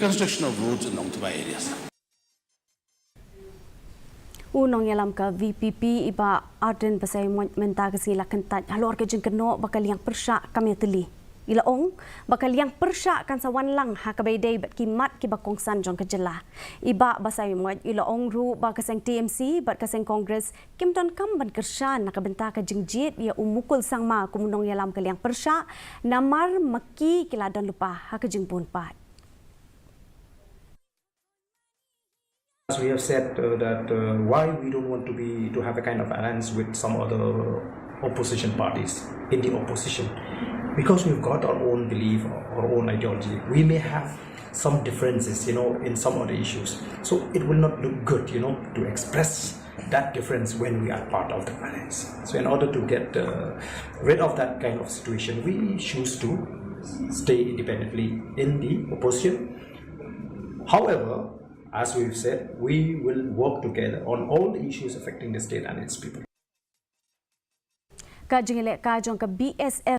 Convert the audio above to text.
construction of roads in Nongialam areas. Nongialam ka VPP iba arden pasai menta kasi la Kyntait halor ke Jingkynnnoh bakal Liang Pyrshah kami Iatylli. Ilaong bakal Liang Pyrshah kan sawan lang hakabayday bat kimat kibakongsan jong kejela. Iba basai mo ilaong ru ba kaseng TMC bat kaseng Congress kimton kam ban kershan nakabenta ka jingjit ia umukul sangma kumunong Nongialam ka Liang Pyrshah namar maki kiladan lupa hakajingpun pat. As we have said that why we don't want to have a kind of alliance with some other opposition parties in the opposition, because we've got our own belief, our own ideology. We may have some differences, in some other issues. So it will not look good, to express that difference when we are part of the alliance. So in order to get rid of that kind of situation, we choose to stay independently in the opposition. However, as we've said, we will work together on all the issues affecting the state and its people. Ka jingile ka jong ka BSF